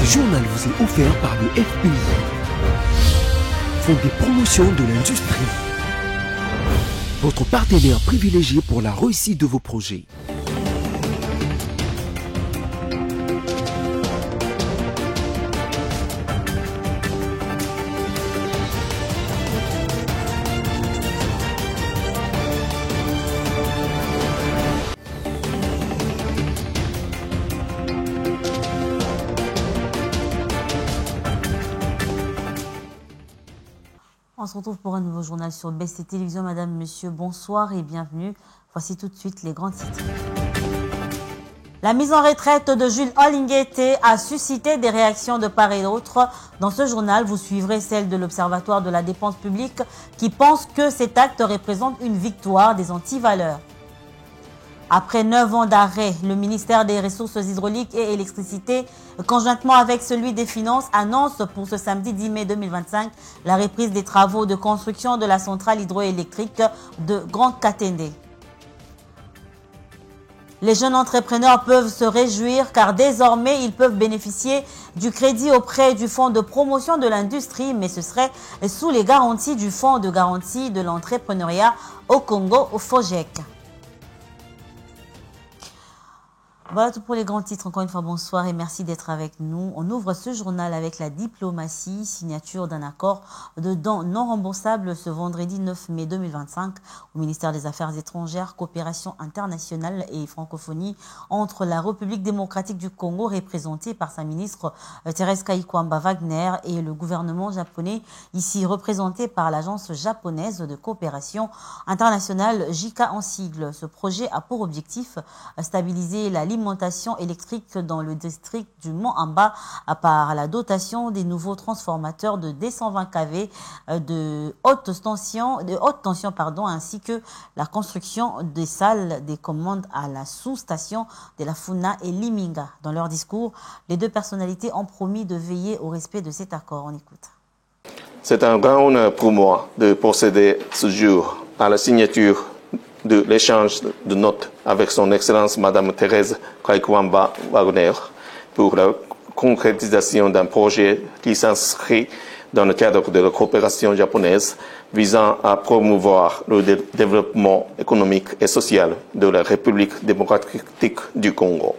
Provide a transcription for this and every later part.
Ce journal vous est offert par le FPI, Fonds des promotions de l'industrie, votre partenaire privilégié pour la réussite de vos projets. On se retrouve pour un nouveau journal sur BC Télévision. Madame, Monsieur, bonsoir et bienvenue. Voici tout de suite les grands titres. La mise en retraite de Jules Olinguete a suscité des réactions de part et d'autre. Dans ce journal, vous suivrez celle de l'Observatoire de la dépense publique qui pense que cet acte représente une victoire des antivaleurs. Après 9 ans d'arrêt, le ministère des Ressources hydrauliques et électricité, conjointement avec celui des Finances, annonce pour ce samedi 10 mai 2025 la reprise des travaux de construction de la centrale hydroélectrique de Grand Katende. Les jeunes entrepreneurs peuvent se réjouir car désormais ils peuvent bénéficier du crédit auprès du Fonds de promotion de l'industrie, mais ce serait sous les garanties du Fonds de garantie de l'entrepreneuriat au Congo, au FOGEC. Voilà tout pour les grands titres. Encore une fois, bonsoir et merci d'être avec nous. On ouvre ce journal avec la diplomatie, signature d'un accord de dons non remboursables ce vendredi 9 mai 2025 au ministère des Affaires étrangères, coopération internationale et francophonie entre la République démocratique du Congo, représentée par sa ministre Thérèse Kaikwamba Wagner, et le gouvernement japonais, ici représenté par l'agence japonaise de coopération internationale JICA en sigle. Ce projet a pour objectif stabiliser l'alimentation électrique dans le district du Mont-Amba par la dotation des nouveaux transformateurs de D120 kV de haute tension, ainsi que la construction des salles des commandes à la sous-station de la Funa et Liminga. Dans leur discours, les deux personnalités ont promis de veiller au respect de cet accord. On écoute. C'est un grand honneur pour moi de procéder ce jour à la signature de l'échange de notes avec son Excellence Madame Thérèse Kaikwamba Wagner pour la concrétisation d'un projet qui s'inscrit dans le cadre de la coopération japonaise visant à promouvoir le développement économique et social de la République démocratique du Congo.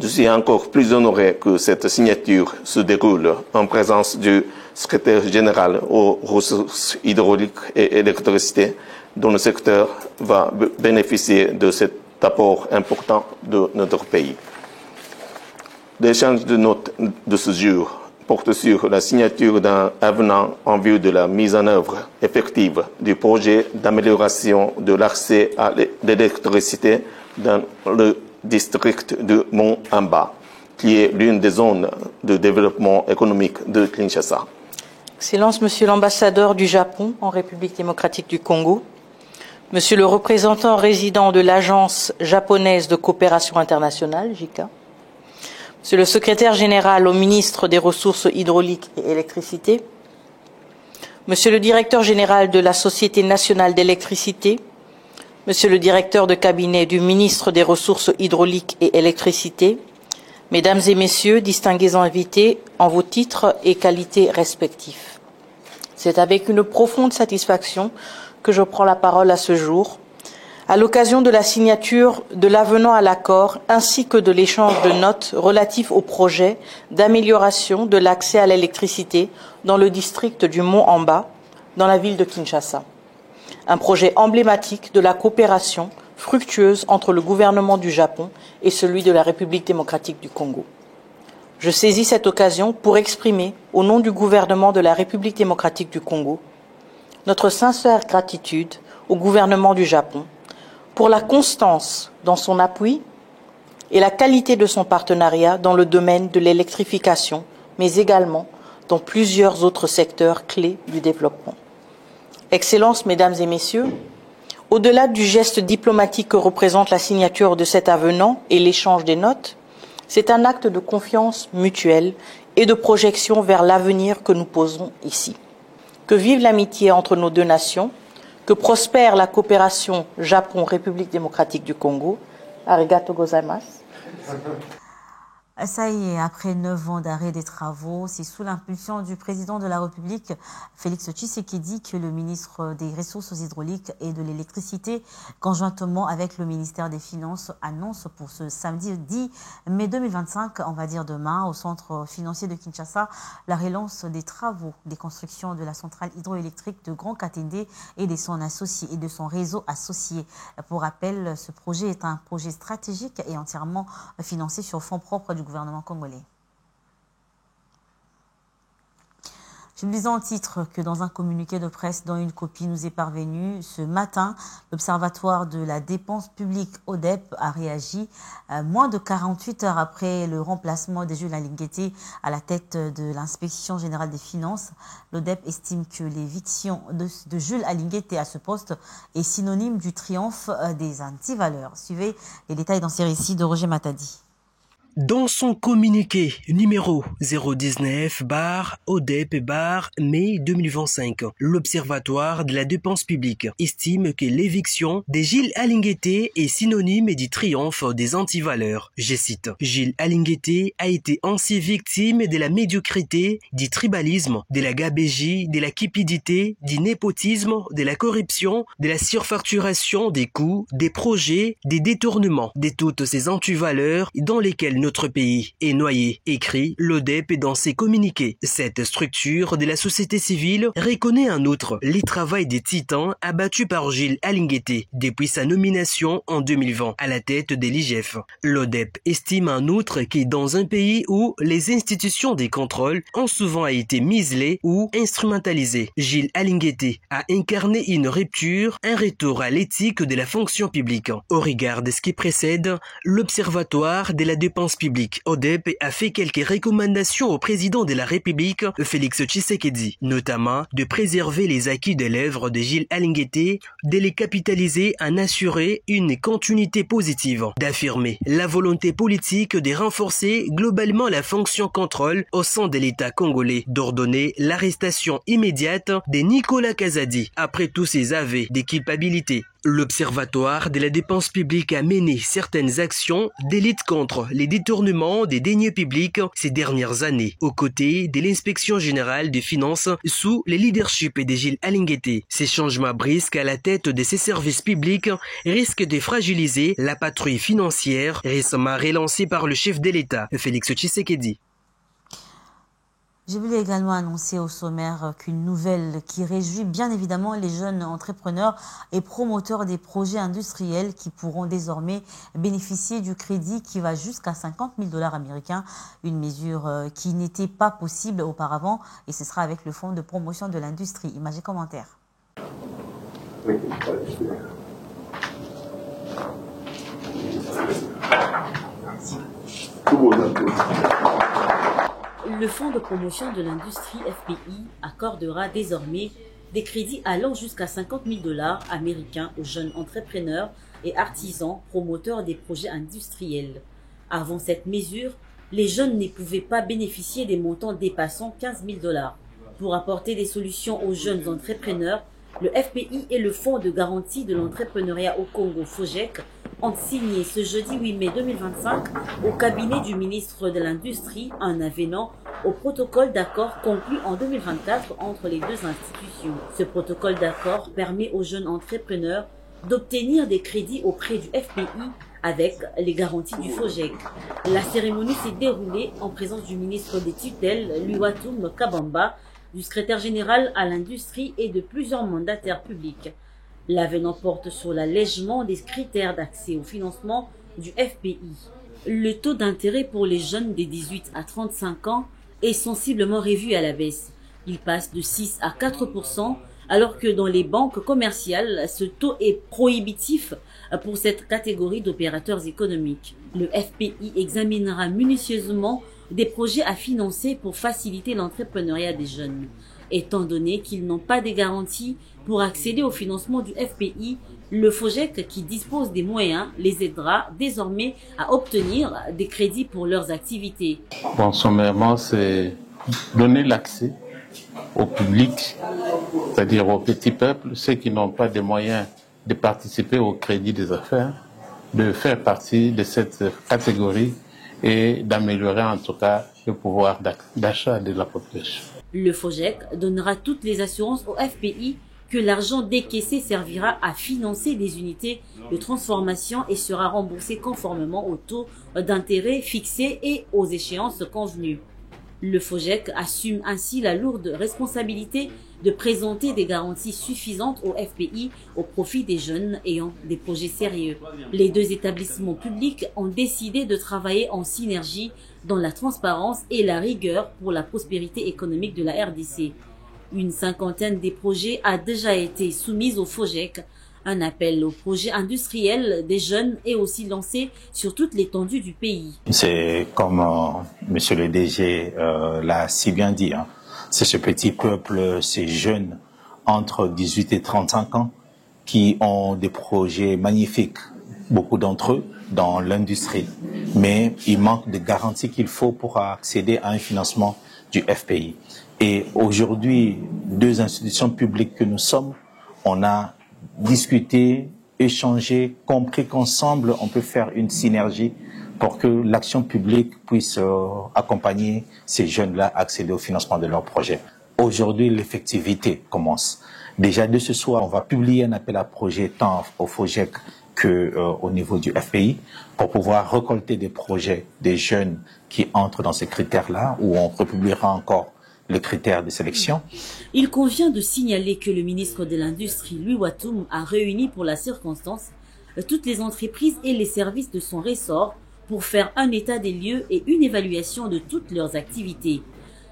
Je suis encore plus honoré que cette signature se déroule en présence du secrétaire général aux ressources hydrauliques et électricité, dont le secteur va bénéficier de cet apport important de notre pays. L'échange de notes de ce jour porte sur la signature d'un avenant en vue de la mise en œuvre effective du projet d'amélioration de l'accès à l'électricité dans le district de Mont-Amba, qui est l'une des zones de développement économique de Kinshasa. Excellence, Monsieur l'ambassadeur du Japon en République démocratique du Congo, Monsieur le représentant résident de l'Agence japonaise de coopération internationale, JICA, Monsieur le secrétaire général au ministre des Ressources hydrauliques et électricité, Monsieur le directeur général de la Société nationale d'électricité, Monsieur le directeur de cabinet du ministre des Ressources hydrauliques et électricité, Mesdames et Messieurs, distingués invités en vos titres et qualités respectifs. C'est avec une profonde satisfaction que je prends la parole à ce jour, à l'occasion de la signature de l'avenant à l'accord ainsi que de l'échange de notes relatifs au projet d'amélioration de l'accès à l'électricité dans le district du Mont-Amba, dans la ville de Kinshasa. Un projet emblématique de la coopération fructueuse entre le gouvernement du Japon et celui de la République démocratique du Congo. Je saisis cette occasion pour exprimer, au nom du gouvernement de la République démocratique du Congo, notre sincère gratitude au gouvernement du Japon pour la constance dans son appui et la qualité de son partenariat dans le domaine de l'électrification, mais également dans plusieurs autres secteurs clés du développement. Excellences, Mesdames et Messieurs, au-delà du geste diplomatique que représente la signature de cet avenant et l'échange des notes, c'est un acte de confiance mutuelle et de projection vers l'avenir que nous posons ici. Que vive l'amitié entre nos deux nations, que prospère la coopération Japon-République démocratique du Congo. Arigato gozaimasu. Ça y est, après 9 ans d'arrêt des travaux, c'est sous l'impulsion du président de la République, Félix Tshisekedi, que le ministre des Ressources hydrauliques et de l'électricité, conjointement avec le ministère des Finances, annonce pour ce samedi 10 mai 2025, on va dire demain, au centre financier de Kinshasa, la relance des travaux des constructions de la centrale hydroélectrique de Grand Katende et de son réseau associé. Pour rappel, ce projet est un projet stratégique et entièrement financé sur fonds propres du gouvernement congolais. Je vous disais en titre que dans un communiqué de presse dont une copie nous est parvenue ce matin, l'Observatoire de la dépense publique ODEP a réagi moins de 48 heures après le remplacement de Jules Alinguete à la tête de l'inspection générale des finances. L'ODEP estime que l'éviction de Jules Alinguete à ce poste est synonyme du triomphe des antivaleurs. Suivez les détails dans ces récits de Roger Matadi. Dans son communiqué numéro 019/ODEP/mai 2025, l'Observatoire de la dépense publique estime que l'éviction de Gilles Alinguete est synonyme du triomphe des antivaleurs. Je cite, « Gilles Alinguete a été ainsi victime de la médiocrité, du tribalisme, de la gabegie, de la cupidité, du népotisme, de la corruption, de la surfacturation des coûts, des projets, des détournements, de toutes ces antivaleurs dans lesquelles notre pays est noyé, écrit l'ODEP dans ses communiqués. Cette structure de la société civile reconnaît en outre les travaux des titans abattus par Gilles Alinguete depuis sa nomination en 2020 à la tête de l'IGF. L'ODEP estime en outre que dans un pays où les institutions de contrôle ont souvent été muselées ou instrumentalisées, Gilles Alinguete a incarné une rupture, un retour à l'éthique de la fonction publique. Au regard de ce qui précède, l'Observatoire de la dépense publique ODEP a fait quelques recommandations au président de la République, Félix Tshisekedi, notamment de préserver les acquis de l'œuvre de Gilles Alinguete, de les capitaliser en assurer une continuité positive, d'affirmer la volonté politique de renforcer globalement la fonction contrôle au sein de l'État congolais, d'ordonner l'arrestation immédiate de Nicolas Kazadi après tous ses aveux de culpabilité. L'Observatoire de la dépense publique a mené certaines actions de lutte contre les détournements des deniers publics ces dernières années, aux côtés de l'Inspection générale des finances sous le leadership de Gilles Alinguete. Ces changements brusques à la tête de ces services publics risquent de fragiliser la patrouille financière récemment relancée par le chef de l'État, Félix Tshisekedi. Je voulais également annoncer au sommaire qu'une nouvelle qui réjouit bien évidemment les jeunes entrepreneurs et promoteurs des projets industriels qui pourront désormais bénéficier du crédit qui va jusqu'à 50 000 $ américains, une mesure qui n'était pas possible auparavant et ce sera avec le Fonds de promotion de l'industrie. Images et commentaires. Le Fonds de promotion de l'industrie FPI accordera désormais des crédits allant jusqu'à 50 000 $ américains aux jeunes entrepreneurs et artisans promoteurs des projets industriels. Avant cette mesure, les jeunes ne pouvaient pas bénéficier des montants dépassant 15 000 $. Pour apporter des solutions aux jeunes entrepreneurs, le FPI et le Fonds de garantie de l'entrepreneuriat au Congo, FOGEC, ont signé ce jeudi 8 mai 2025 au cabinet du ministre de l'Industrie un avenant au protocole d'accord conclu en 2024 entre les deux institutions. Ce protocole d'accord permet aux jeunes entrepreneurs d'obtenir des crédits auprès du FPI avec les garanties du FOGEC. La cérémonie s'est déroulée en présence du ministre des tutelles, Luatum Kabamba, du secrétaire général à l'industrie et de plusieurs mandataires publics. L'avenant porte sur l'allègement des critères d'accès au financement du FPI. Le taux d'intérêt pour les jeunes des 18 à 35 ans est sensiblement revu à la baisse. Il passe de 6 à 4%, alors que dans les banques commerciales, ce taux est prohibitif pour cette catégorie d'opérateurs économiques. Le FPI examinera minutieusement des projets à financer pour faciliter l'entrepreneuriat des jeunes. Étant donné qu'ils n'ont pas de garanties pour accéder au financement du FPI, le FOGEC, qui dispose des moyens, les aidera désormais à obtenir des crédits pour leurs activités. Bon, sommairement, c'est donner l'accès au public, c'est-à-dire au petit peuple, ceux qui n'ont pas de moyens de participer au crédit des affaires, de faire partie de cette catégorie et d'améliorer en tout cas le pouvoir d'achat de la population. Le FOGEC donnera toutes les assurances au FPI que l'argent décaissé servira à financer des unités de transformation et sera remboursé conformément au taux d'intérêt fixé et aux échéances convenues. Le FOGEC assume ainsi la lourde responsabilité de présenter des garanties suffisantes au FPI au profit des jeunes ayant des projets sérieux. Les deux établissements publics ont décidé de travailler en synergie dans la transparence et la rigueur pour la prospérité économique de la RDC. Une cinquantaine des projets a déjà été soumise au FOGEC. Un appel aux projets industriels des jeunes est aussi lancé sur toute l'étendue du pays. C'est comme Monsieur le DG l'a si bien dit, hein. C'est ce petit peuple, ces jeunes entre 18 et 35 ans qui ont des projets magnifiques, beaucoup d'entre eux dans l'industrie. Mais il manque de garanties qu'il faut pour accéder à un financement du FPI. Et aujourd'hui, deux institutions publiques que nous sommes, on a discuté, échangé, compris qu'ensemble, on peut faire une synergie pour que l'action publique puisse accompagner ces jeunes-là à accéder au financement de leurs projets. Aujourd'hui, l'effectivité commence. Déjà, de ce soir, on va publier un appel à projet tant au FOGEC qu'au niveau du FPI pour pouvoir récolter des projets des jeunes qui entrent dans ces critères-là, où on republiera encore les critères de sélection. Il convient de signaler que le ministre de l'Industrie, Louis Watoum, a réuni pour la circonstance toutes les entreprises et les services de son ressort pour faire un état des lieux et une évaluation de toutes leurs activités.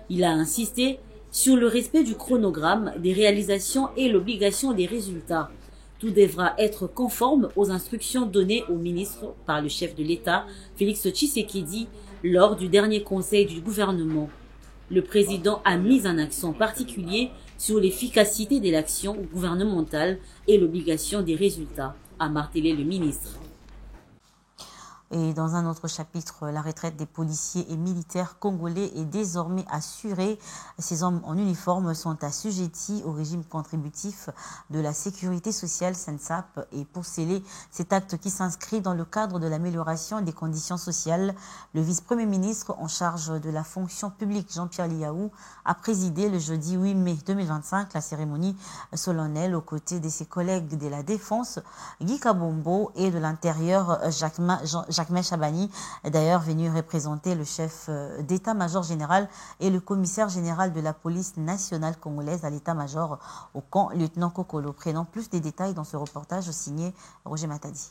Il a insisté sur le respect du chronogramme des réalisations et l'obligation des résultats. Tout devra être conforme aux instructions données au ministre par le chef de l'État, Félix Tshisekedi, lors du dernier conseil du gouvernement. Le président a mis un accent particulier sur l'efficacité de l'action gouvernementale et l'obligation des résultats, a martelé le ministre. Et dans un autre chapitre, la retraite des policiers et militaires congolais est désormais assurée. Ces hommes en uniforme sont assujettis au régime contributif de la sécurité sociale SENSAP. Et pour sceller cet acte qui s'inscrit dans le cadre de l'amélioration des conditions sociales, le vice-premier ministre en charge de la fonction publique, Jean-Pierre Liaou, a présidé le jeudi 8 mai 2025 la cérémonie solennelle aux côtés de ses collègues de la Défense, Guy Kabombo, et de l'Intérieur, Jacquemain Chabani, d'ailleurs venu représenter le chef d'état-major général et le commissaire général de la police nationale congolaise à l'état-major au camp, lieutenant Kokolo. Prenons plus des détails dans ce reportage signé Roger Matadi.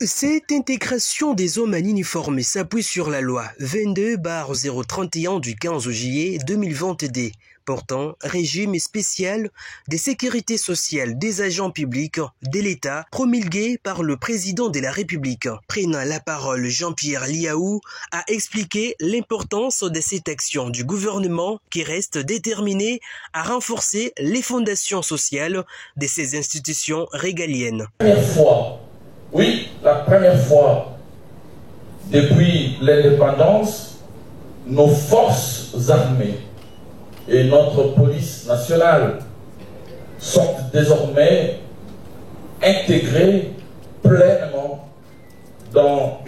Cette intégration des hommes en uniforme s'appuie sur la loi 22/031 du 15 juillet 2022 portant régime spécial de sécurité sociale des agents publics de l'État promulguée par le président de la République. Prenant la parole, Jean-Pierre Liaou a expliqué l'importance de cette action du gouvernement qui reste déterminé à renforcer les fondations sociales de ces institutions régaliennes. La première fois depuis l'indépendance, nos forces armées et notre police nationale sont désormais intégrées pleinement dans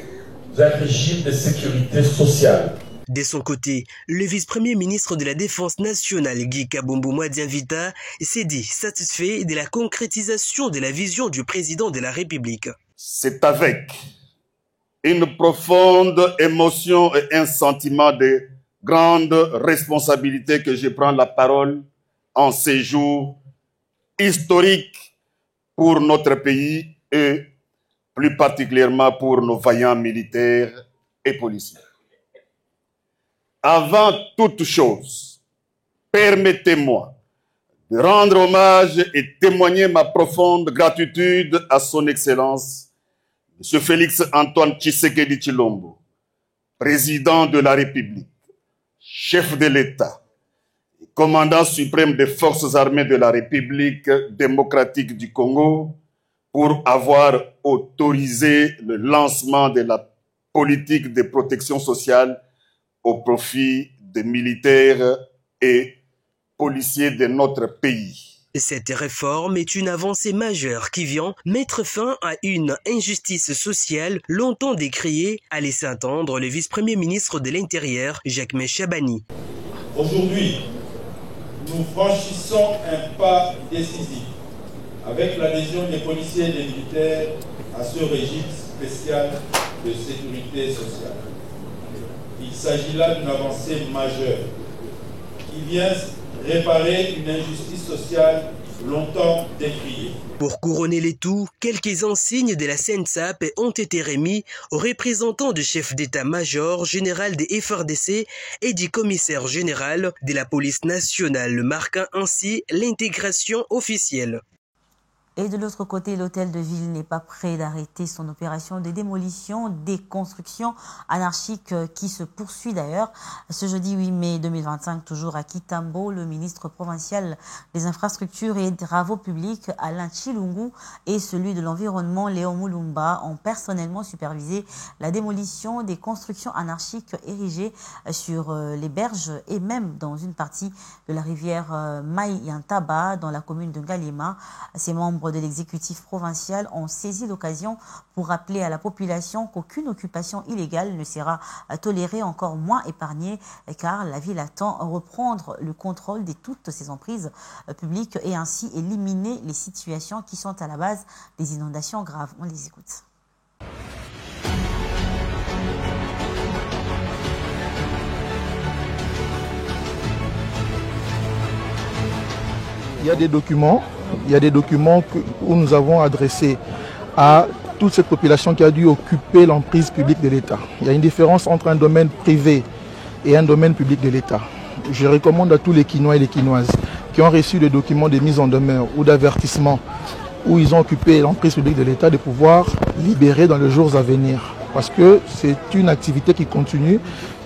un régime de sécurité sociale. De son côté, le vice-premier ministre de la Défense nationale, Guy Kabombo Madianvita, s'est dit satisfait de la concrétisation de la vision du président de la République. C'est avec une profonde émotion et un sentiment de grande responsabilité que je prends la parole en ces jours historiques pour notre pays et plus particulièrement pour nos vaillants militaires et policiers. Avant toute chose, permettez-moi de rendre hommage et témoigner ma profonde gratitude à son Excellence, M. Félix Antoine Tshisekedi Tshilombo, président de la République, chef de l'État, commandant suprême des forces armées de la République démocratique du Congo, pour avoir autorisé le lancement de la politique de protection sociale au profit des militaires et policiers de notre pays. Cette réforme est une avancée majeure qui vient mettre fin à une injustice sociale longtemps décriée, a laissé entendre le vice-premier ministre de l'Intérieur, Jacques Chabani. Aujourd'hui, nous franchissons un pas décisif avec l'adhésion des policiers et des militaires à ce régime spécial de sécurité sociale. Il s'agit là d'une avancée majeure qui vient réparer une injustice sociale longtemps décriée. Pour couronner les tout, quelques insignes de la CNSAP ont été remis aux représentants du chef d'état-major général des FRDC et du commissaire général de la police nationale, marquant ainsi l'intégration officielle. Et de l'autre côté, l'hôtel de ville n'est pas prêt d'arrêter son opération de démolition des constructions anarchiques qui se poursuit d'ailleurs. Ce jeudi 8 mai 2025, toujours à Kitambo, le ministre provincial des infrastructures et des travaux publics, Alain Chilungu, et celui de l'environnement, Léon Moulumba, ont personnellement supervisé la démolition des constructions anarchiques érigées sur les berges et même dans une partie de la rivière Maïyantaba, dans la commune de Ngaliema. Ces membres de l'exécutif provincial ont saisi l'occasion pour rappeler à la population qu'aucune occupation illégale ne sera tolérée, encore moins épargnée, car la ville attend reprendre le contrôle de toutes ses emprises publiques et ainsi éliminer les situations qui sont à la base des inondations graves. On les écoute. Il y a des documents où nous avons adressé à toute cette population qui a dû occuper l'emprise publique de l'État. Il y a une différence entre un domaine privé et un domaine public de l'État. Je recommande à tous les Quinois et les Quinoises qui ont reçu des documents de mise en demeure ou d'avertissement où ils ont occupé l'emprise publique de l'État de pouvoir libérer dans les jours à venir. Parce que c'est une activité qui continue,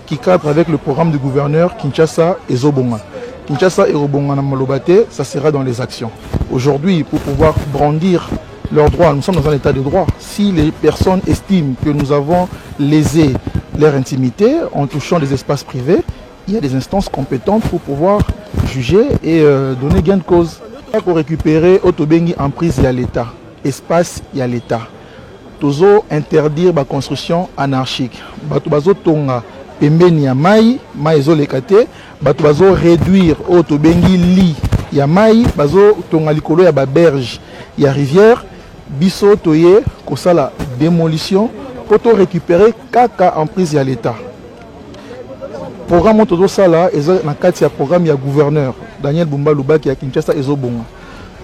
qui cadre avec le programme du gouverneur Kinshasa et Zobonga. Kinshasa et Robonga na Malobate, ça sera dans les actions. Aujourd'hui, pour pouvoir brandir leurs droits, nous sommes dans un état de droit. Si les personnes estiment que nous avons lésé leur intimité en touchant des espaces privés, il y a des instances compétentes pour pouvoir juger et donner gain de cause. Pour récupérer Otobengi en prise, il y a l'État. Espace, il y a l'État. Tozo interdire la construction anarchique. Batubazo tonga. Pembeni ya mai ezolekate, bato bazo réduire Otobengi li ya mai, bazo tonga likolo ya ba berge ya rivière, biso toye kosala démolition pour to récupérer kaka en prise ya l'État. Programme todo sala eza na kati ya programme ya gouverneur Daniel Bumba Lubaki ya Kinshasa ezobonga.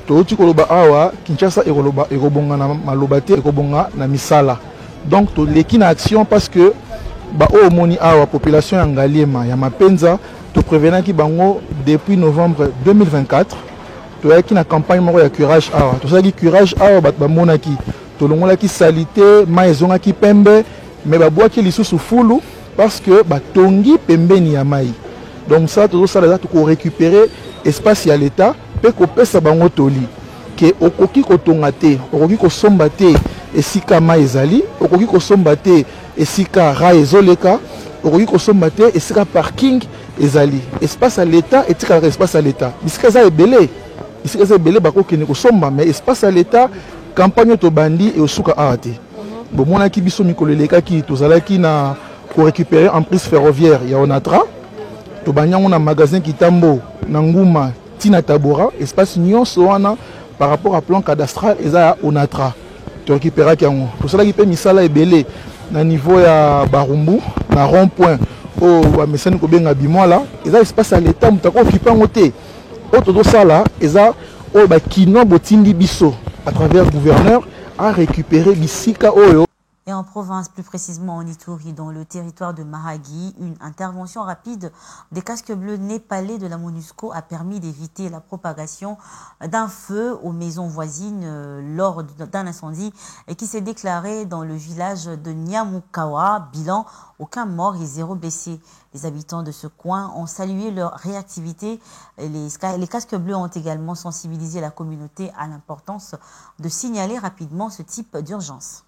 Touti koloba awa Kinshasa ekobonga na malobate ekobonga na misala. Donc to leki na action parce que moni awa population ya Ngaliema ya Mapenza to prévenaki bango depuis novembre 2024 to yaki na campagne moko ya curage awa to saki curage awa ba monaki to longolaki salité maezongaki pembe mais babwaki lisusu fulu parce que batongi pembeni ya mai. Donc ça to sala to récupérer espace ya l'État pe ko pesa bango toli ke okoki ko tonga te okoki ko somba te esika mai ezali okoki ko somba te esika ra ezoleka okoki kosomba te esika parking ezali espace à l'État etika espace à l'État bisika za ebele bakokende kosomba mais espace à l'État campagne to bandi et osuka ate bomonaki biso mikolo elekaki tozalaki na ko récupérer emprise ferroviaire ya Onatra to banyango na magasin Kitambo na Nguma tina Tabora espace nyonso wana par rapport à plan cadastral eza ya Onatra to récupérer yango tosalaki pe misala ebele na niveau ya Barumbu na rond-point au mesani ko benga bimwala eza espace à l'État mutako occuper ngote oto sala eza o ba kino botindi biso à travers gouverneur à récupérer bisika oyo. Et en province, plus précisément en Ituri, dans le territoire de Maragui, une intervention rapide des casques bleus népalais de la MONUSCO a permis d'éviter la propagation d'un feu aux maisons voisines lors d'un incendie qui s'est déclaré dans le village de Nyamukawa. Bilan, aucun mort et 0 blessé. Les habitants de ce coin ont salué leur réactivité. Les casques bleus ont également sensibilisé la communauté à l'importance de signaler rapidement ce type d'urgence.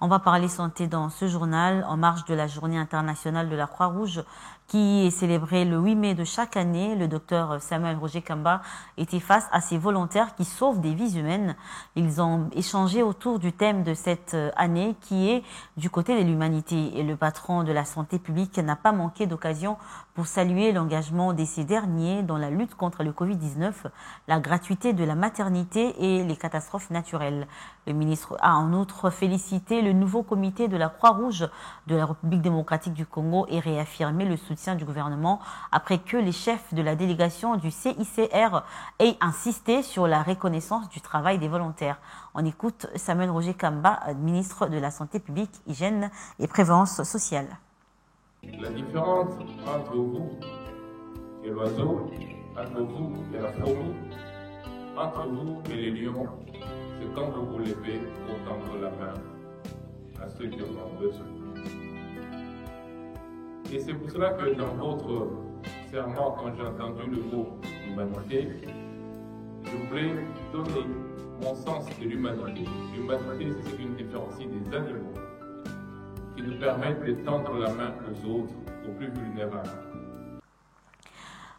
On va parler santé dans ce journal en marge de la journée internationale de la Croix-Rouge qui est célébrée le 8 mai de chaque année. Le docteur Samuel Roger Kamba était face à ces volontaires qui sauvent des vies humaines. Ils ont échangé autour du thème de cette année qui est du côté de l'humanité. Et le patron de la santé publique n'a pas manqué d'occasion pour saluer l'engagement de ces derniers dans la lutte contre le Covid-19, la gratuité de la maternité et les catastrophes naturelles. Le ministre a en outre félicité le nouveau comité de la Croix-Rouge de la République démocratique du Congo et réaffirmé le soutien du gouvernement après que les chefs de la délégation du CICR aient insisté sur la reconnaissance du travail des volontaires. On écoute Samuel Roger Kamba, ministre de la Santé publique, Hygiène et Prévoyance sociale. La différence entre vous et l'oiseau, entre vous et la fourmi, entre vous et les lions, c'est quand vous vous levez pour tendre la main à ceux qui en ont besoin. Et c'est pour cela que dans votre serment, quand j'ai entendu le mot humanité, je voulais donner mon sens de l'humanité. L'humanité, c'est ce qui nous différencie des animaux, qui nous permettent de tendre la main aux autres, aux plus vulnérables.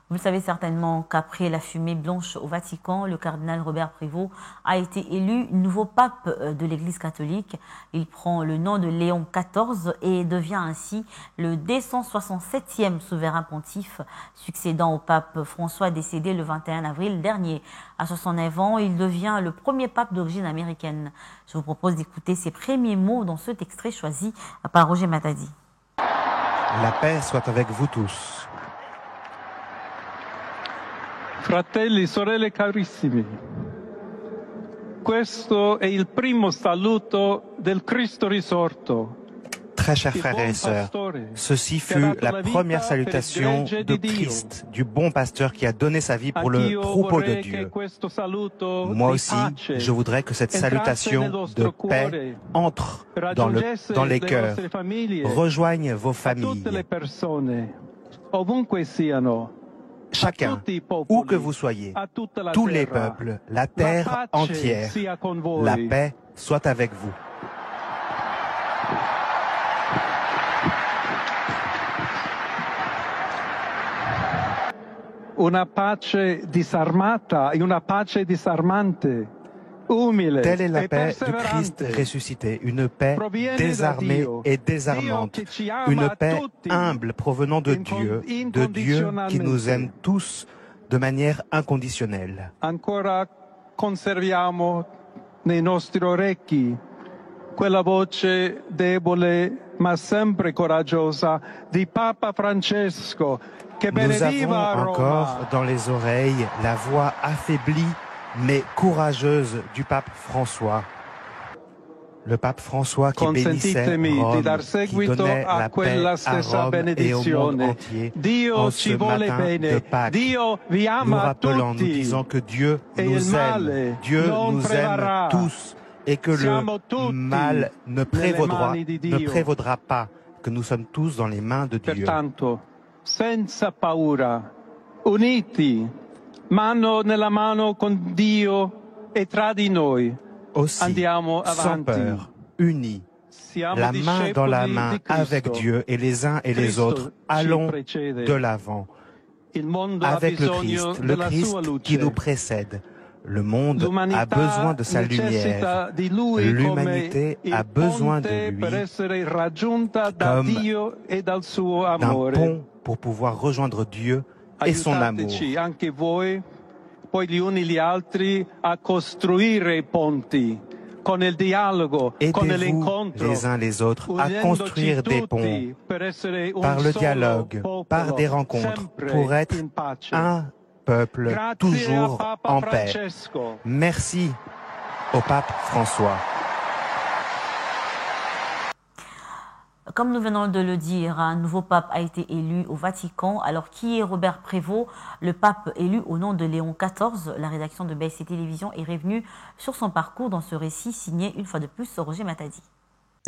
Vous le savez certainement qu'après la fumée blanche au Vatican, le cardinal Robert Prévost a été élu nouveau pape de l'Église catholique. Il prend le nom de Léon XIV et devient ainsi le 267e souverain pontife, succédant au pape François décédé le 21 avril dernier. À 69 ans, il devient le premier pape d'origine américaine. Je vous propose d'écouter ses premiers mots dans cet extrait choisi par Roger Matadi. La paix soit avec vous tous. Fratelli, sorelle carissimi, questo è il primo saluto del Cristo risorto. Très chers frères et sœurs, ceci fut la première salutation de Christ, du bon pasteur qui a donné sa vie pour le troupeau de Dieu. Moi aussi, je voudrais que cette salutation de paix entre dans les cœurs, rejoigne vos familles. Chacun, où que vous soyez, tous les peuples, la terre entière, la paix soit avec vous. Una pace disarmata e una pace disarmante. Telle est la paix du Christ ressuscité, une paix désarmée et désarmante, une paix humble provenant de Dieu qui nous aime tous de manière inconditionnelle. Ancora conserviamo nei nostri orecchi quella voce debole ma sempre coraggiosa di Papa Francesco che benediva a Roma. Nous avons encore dans les oreilles la voix affaiblie mais courageuse du pape François. Le pape François qui bénissait Rome, qui donnait la paix à Rome et au monde entier en ce matin de Pâques, nous rappelant, nous disant que Dieu nous aime, tous, et que le mal ne prévaudra pas, que nous sommes tous dans les mains de Dieu. Pertanto, senza paura, uniti, mano nella mano con Dio e tra di noi. Aussi, andiamo sans avanti. peur, unis, la main dans la main avec Dieu et les uns et les autres, allons de l'avant avec le Christ qui nous précède. Le monde a besoin de sa lumière. L'humanité a besoin de lui comme d'un pont pour pouvoir rejoindre Dieu et son amour. Anche voi, poi gli uni gli altri a costruire ponti con il dialogo, con l'incontro, les uns les autres à construire des ponts par le dialogue, par des rencontres, pour être un peuple toujours en paix. Merci au pape François. Comme nous venons de le dire, un nouveau pape a été élu au Vatican. Alors, qui est Robert Prévost, le pape élu au nom de Léon XIV? La rédaction de BSC Télévision est revenue sur son parcours dans ce récit signé une fois de plus Roger Matadi.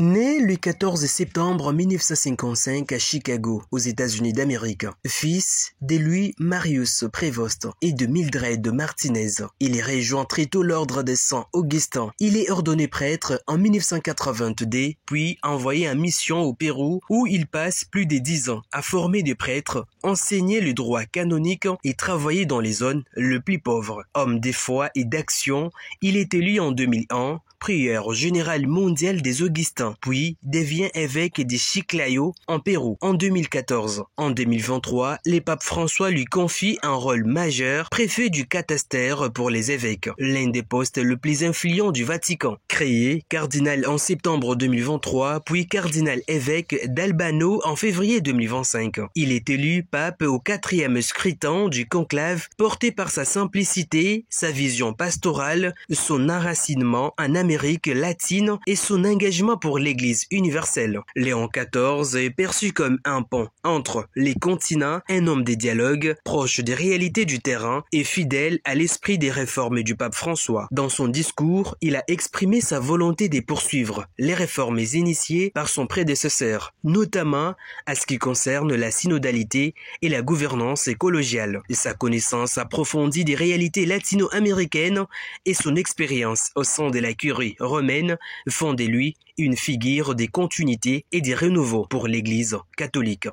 Né le 14 septembre 1955 à Chicago, aux États-Unis d'Amérique, fils de Louis Marius Prévost et de Mildred Martinez, il rejoint très tôt l'ordre des Saint-Augustin. Il est ordonné prêtre en 1982, puis envoyé en mission au Pérou où il passe plus de 10 ans à former des prêtres, enseigner le droit canonique et travailler dans les zones les plus pauvres. Homme de foi et d'action, il est élu en 2001 prieur général mondial des Augustins, puis devient évêque de Chiclayo en Pérou en 2014. En 2023, le pape François lui confie un rôle majeur, préfet du catastère pour les évêques, l'un des postes le plus influents du Vatican. Créé cardinal en septembre 2023, puis cardinal évêque d'Albano en février 2025. Il est élu pape au 4e scrutin du conclave, porté par sa simplicité, sa vision pastorale, son enracinement en Amérique latine et son engagement pour l'Église universelle. Léon XIV est perçu comme un pont entre les continents, un homme des dialogues, proche des réalités du terrain et fidèle à l'esprit des réformes du pape François. Dans son discours, il a exprimé sa volonté de poursuivre les réformes initiées par son prédécesseur, notamment à ce qui concerne la synodalité et la gouvernance collégiale. Sa connaissance approfondie des réalités latino-américaines et son expérience au sein de la curie romaine font de lui une figure des continuités et des renouveaux pour l'Église catholique.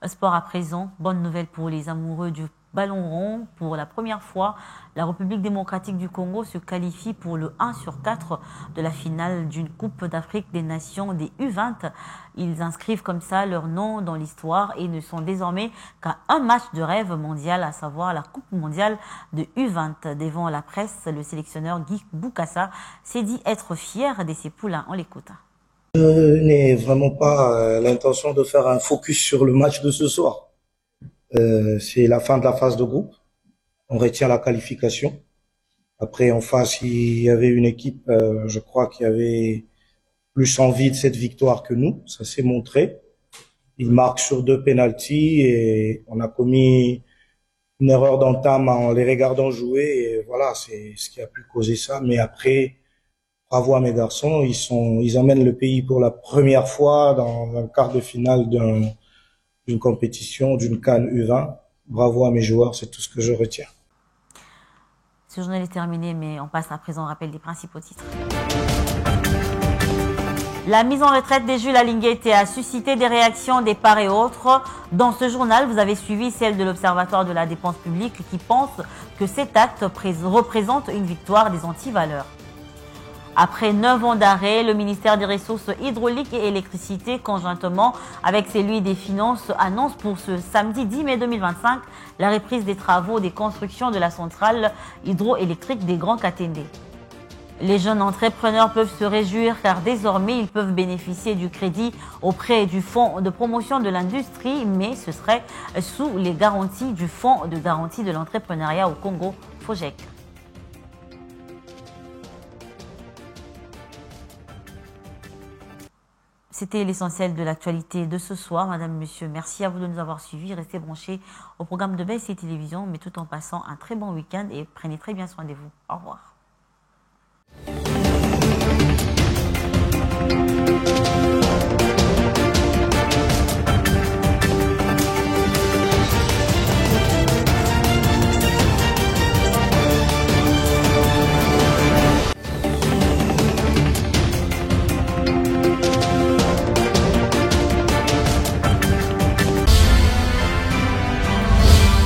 Sport à présent, bonne nouvelle pour les amoureux du ballon rond. Pour la première fois, la République démocratique du Congo se qualifie pour le 1/4 de la finale d'une Coupe d'Afrique des Nations des U20. Ils inscrivent comme ça leur nom dans l'histoire et ne sont désormais qu'à un match de rêve mondial, à savoir la Coupe mondiale de U20. Devant la presse, le sélectionneur Guy Boukassa s'est dit être fier de ses poulains. On l'écoute. Je n'ai vraiment pas l'intention de faire un focus sur le match de ce soir. C'est la fin de la phase de groupe. On retient la qualification. Après, en face, il y avait une équipe, je crois, qui avait plus envie de cette victoire que nous. Ça s'est montré. Ils marquent sur 2 pénaltys et on a commis une erreur d'entame en les regardant jouer. Et voilà, c'est ce qui a pu causer ça. Mais après, bravo à mes garçons. Ils emmènent le pays pour la première fois dans un quart de finale d'une compétition, d'une CAN U20. Bravo à mes joueurs, c'est tout ce que je retiens. Ce journal est terminé, mais on passe à présent au rappel des principaux titres. La mise en retraite de Jules Alinguete a suscité des réactions des part et autres. Dans ce journal, vous avez suivi celle de l'Observatoire de la dépense publique qui pense que cet acte représente une victoire des anti-valeurs. Après 9 ans d'arrêt, le ministère des Ressources hydrauliques et électricité, conjointement avec celui des Finances, annonce pour ce samedi 10 mai 2025 la reprise des travaux des constructions de la centrale hydroélectrique des Grands Katende. Les jeunes entrepreneurs peuvent se réjouir car désormais ils peuvent bénéficier du crédit auprès du Fonds de promotion de l'industrie, mais ce serait sous les garanties du Fonds de garantie de l'entrepreneuriat au Congo, FOGEC. C'était l'essentiel de l'actualité de ce soir. Madame, Monsieur, merci à vous de nous avoir suivis. Restez branchés au programme de BSC Télévision, mais tout en passant un très bon week-end et prenez très bien soin de vous. Au revoir.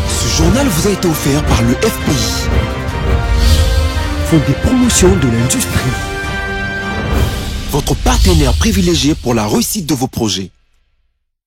Ce journal vous a été offert par le FPI, Fonds des promotions de l'industrie, votre partenaire privilégié pour la réussite de vos projets.